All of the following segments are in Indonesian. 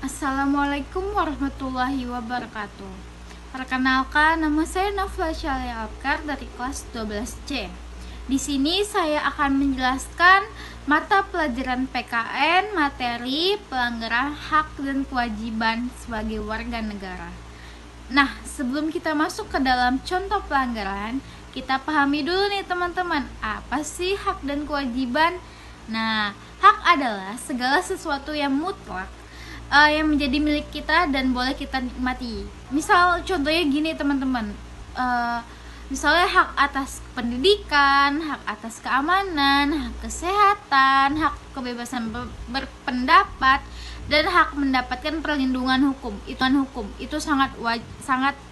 Assalamualaikum warahmatullahi wabarakatuh. Perkenalkan, nama saya Nafla Syalia Abkar dari kelas 12C. Di sini saya akan menjelaskan mata pelajaran PKN materi pelanggaran hak dan kewajiban sebagai warga negara. Nah, sebelum kita masuk ke dalam contoh pelanggaran, kita pahami dulu nih teman-teman, apa sih hak dan kewajiban? Nah, hak adalah segala sesuatu yang mutlak yang menjadi milik kita dan boleh kita nikmati. Misal contohnya gini teman-teman, misalnya hak atas pendidikan, hak atas keamanan, hak kesehatan, hak kebebasan berpendapat, dan hak mendapatkan perlindungan hukum. Itu sangat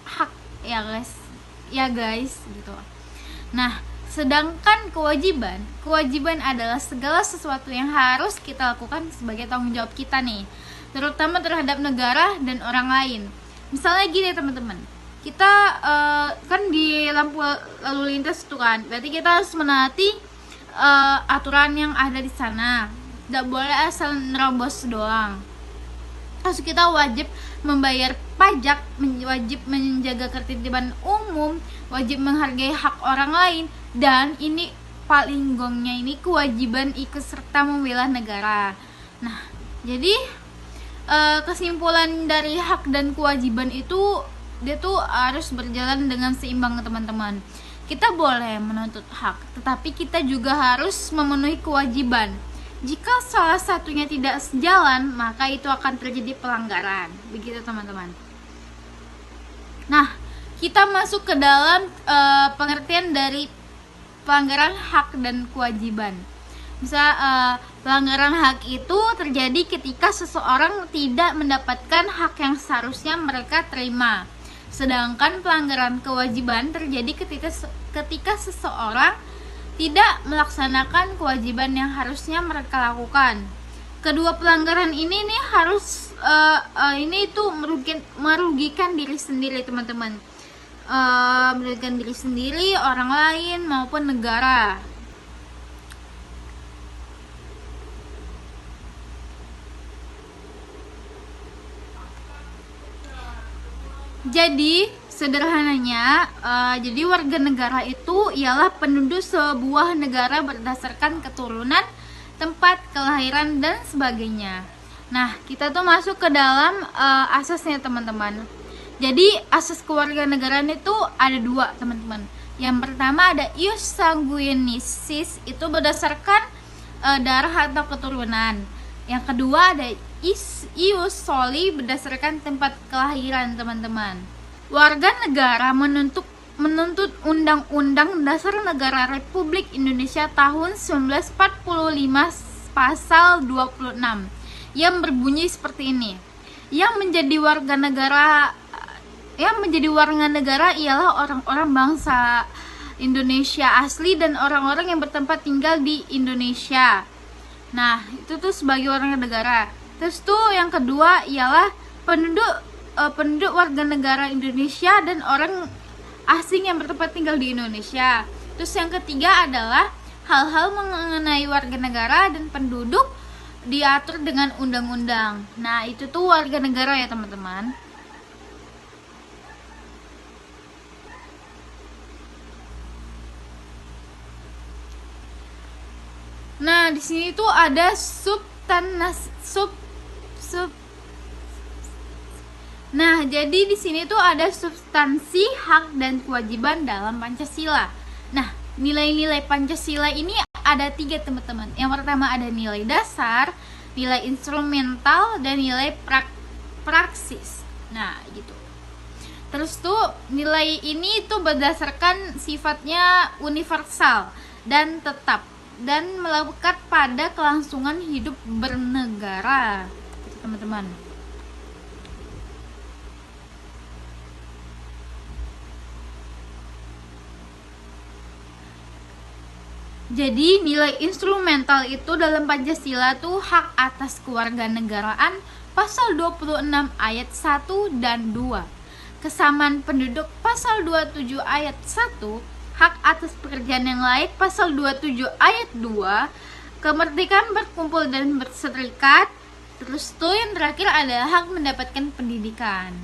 hak ya guys gitu. Nah, sedangkan kewajiban adalah segala sesuatu yang harus kita lakukan sebagai tanggung jawab kita nih, terutama terhadap negara dan orang lain. Misalnya gini teman-teman, kita kan di lampu lalu lintas itu kan, berarti kita harus menaati aturan yang ada di sana. Tidak boleh asal nerobos doang. Terus kita wajib membayar pajak, wajib menjaga ketertiban umum, wajib menghargai hak orang lain, dan ini paling gongnya ini kewajiban ikut serta membela negara. Nah, jadi kesimpulan dari hak dan kewajiban itu dia tuh harus berjalan dengan seimbang teman-teman. Kita boleh menuntut hak, tetapi kita juga harus memenuhi kewajiban. Jika salah satunya tidak sejalan, maka itu akan terjadi pelanggaran. Begitu teman-teman. Nah, kita masuk ke dalam pengertian dari pelanggaran hak dan kewajiban. Misal pelanggaran hak itu terjadi ketika seseorang tidak mendapatkan hak yang seharusnya mereka terima. Sedangkan pelanggaran kewajiban terjadi ketika seseorang tidak melaksanakan kewajiban yang harusnya mereka lakukan. Kedua pelanggaran ini nih harus ini itu merugikan diri sendiri teman-teman. Merugikan diri sendiri, orang lain maupun negara. Jadi sederhananya, jadi warga negara itu ialah penduduk sebuah negara berdasarkan keturunan, tempat kelahiran dan sebagainya. Nah, kita tuh masuk ke dalam asasnya teman-teman. Jadi asas kewarganegaraan itu ada dua teman-teman. Yang pertama ada ius sanguinicis, itu berdasarkan darah atau keturunan. Yang kedua ada ius soli, berdasarkan tempat kelahiran teman-teman. Warga negara menuntut Undang-Undang Dasar Negara Republik Indonesia tahun 1945 pasal 26 yang berbunyi seperti ini. Yang menjadi warga negara ialah orang-orang bangsa Indonesia asli dan orang-orang yang bertempat tinggal di Indonesia. Nah, itu tuh sebagai warga negara. Terus tuh yang kedua ialah penduduk warga negara Indonesia dan orang asing yang bertempat tinggal di Indonesia. Terus yang ketiga adalah hal-hal mengenai warga negara dan penduduk diatur dengan undang-undang. Nah, itu tuh warga negara ya, teman-teman. Nah, di sini tuh ada Nah, jadi di sini tuh ada substansi hak dan kewajiban dalam Pancasila. Nah, nilai-nilai Pancasila ini ada 3 teman-teman. Yang pertama ada nilai dasar, nilai instrumental, dan nilai praksis. Nah, gitu. Terus tuh nilai ini tuh berdasarkan sifatnya universal dan tetap dan melekat pada kelangsungan hidup bernegara, teman-teman. Jadi nilai instrumental itu dalam Pancasila tuh hak atas kewarganegaraan pasal 26 ayat 1 dan 2. Kesamaan penduduk pasal 27 ayat 1, hak atas pekerjaan yang layak pasal 27 ayat 2, kemerdekaan berkumpul dan berserikat Terus tuh yang terakhir adalah hak mendapatkan pendidikan.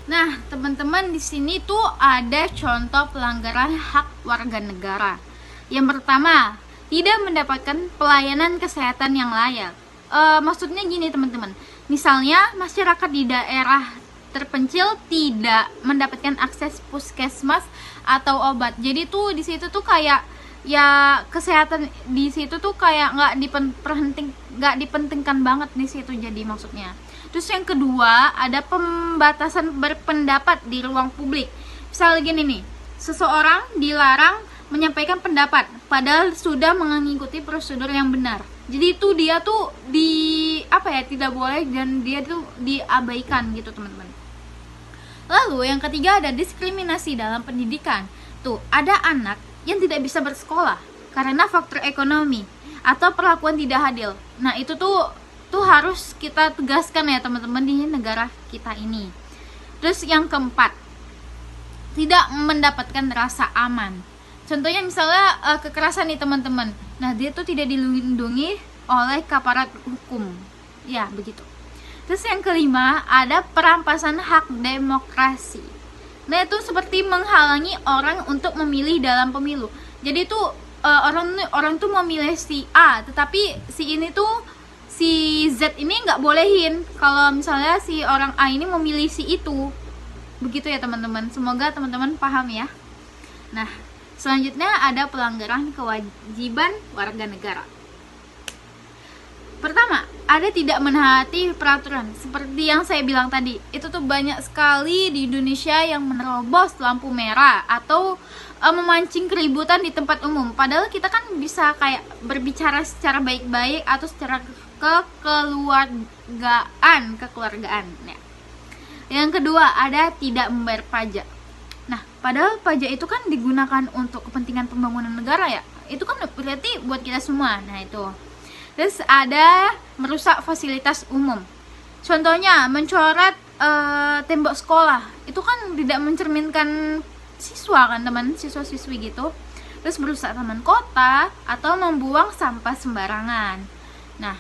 Nah, teman-teman, di sini tuh ada contoh pelanggaran hak warga negara. Yang pertama, tidak mendapatkan pelayanan kesehatan yang layak. Maksudnya gini, teman-teman. Misalnya, masyarakat di daerah terpencil tidak mendapatkan akses puskesmas atau obat. Jadi tuh di situ tuh kayak ya kesehatan di situ tuh kayak nggak dipentingkan banget di situ, jadi maksudnya. Terus yang kedua, ada pembatasan berpendapat di ruang publik. Misalnya gini nih, seseorang dilarang menyampaikan pendapat padahal sudah mengikuti prosedur yang benar. Jadi itu dia tuh tidak boleh, dan dia tuh diabaikan gitu, teman-teman. Lalu yang ketiga, ada diskriminasi dalam pendidikan. Tuh, ada anak yang tidak bisa bersekolah karena faktor ekonomi atau perlakuan tidak adil. Nah, itu tuh harus kita tegaskan ya, teman-teman, di negara kita ini. Terus yang keempat, tidak mendapatkan rasa aman. Contohnya misalnya kekerasan nih, teman-teman. Nah, dia tuh tidak dilindungi oleh aparat hukum. Ya, begitu. Terus yang kelima, ada perampasan hak demokrasi. Nah, itu seperti menghalangi orang untuk memilih dalam pemilu. Jadi tuh orang tuh memilih si A, tetapi si Z ini nggak bolehin kalau misalnya si orang A ini memilih si itu. Begitu ya, teman-teman. Semoga teman-teman paham ya. Nah, selanjutnya ada pelanggaran kewajiban warga negara. Pertama, ada tidak menaati peraturan. Seperti yang saya bilang tadi, itu tuh banyak sekali di Indonesia yang menerobos lampu merah atau memancing keributan di tempat umum. Padahal kita kan bisa kayak berbicara secara baik-baik atau secara kekeluargaan ya. Yang kedua, ada tidak membayar pajak. Nah, padahal pajak itu kan digunakan untuk kepentingan pembangunan negara ya. Itu kan berarti buat kita semua. Nah, itu. Terus ada merusak fasilitas umum. Contohnya mencoret tembok sekolah. Itu kan tidak mencerminkan siswa kan, teman, siswa-siswi gitu. Terus merusak taman kota atau membuang sampah sembarangan. Nah,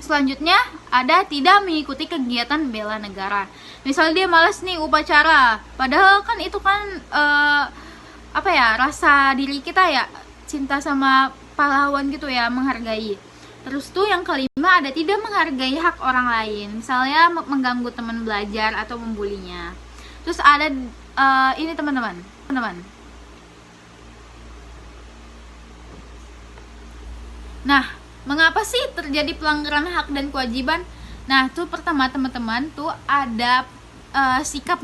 selanjutnya ada tidak mengikuti kegiatan bela negara. Misalnya dia malas nih upacara, padahal kan itu kan rasa diri kita ya, cinta sama pahlawan gitu ya, menghargai. Terus tuh yang kelima, ada tidak menghargai hak orang lain, misalnya mengganggu teman belajar atau membulinya. Terus ada ini teman-teman. Nah, mengapa sih terjadi pelanggaran hak dan kewajiban? Nah, tuh pertama, teman-teman, tuh ada sikap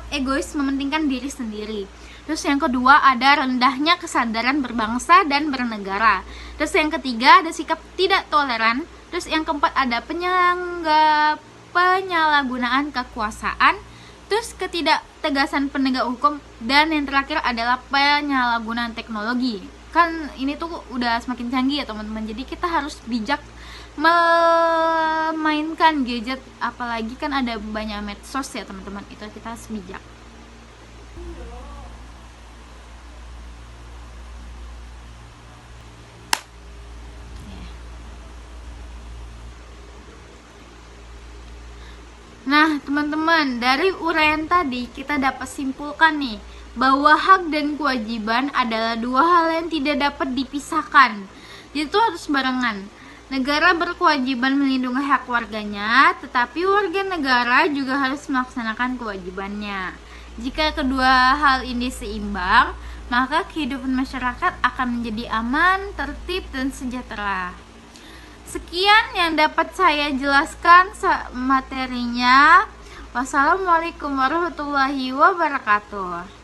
egois mementingkan diri sendiri. Terus yang kedua, ada rendahnya kesadaran berbangsa dan bernegara. Terus yang ketiga, ada sikap tidak toleran. Terus yang keempat, ada penyalahgunaan kekuasaan. Terus ketidaktegasan penegak hukum. Dan yang terakhir adalah penyalahgunaan teknologi. Kan ini tuh udah semakin canggih ya, teman-teman. Jadi kita harus bijak memainkan gadget, apalagi kan ada banyak medsos ya, teman-teman. Itu kita harus bijak. Nah, teman-teman, dari uraian tadi kita dapat simpulkan nih bahwa hak dan kewajiban adalah dua hal yang tidak dapat dipisahkan. Itu harus barengan. Negara berkewajiban melindungi hak warganya, tetapi warga negara juga harus melaksanakan kewajibannya. Jika kedua hal ini seimbang, maka kehidupan masyarakat akan menjadi aman, tertib, dan sejahtera. Sekian yang dapat saya jelaskan materinya. Wassalamualaikum warahmatullahi wabarakatuh.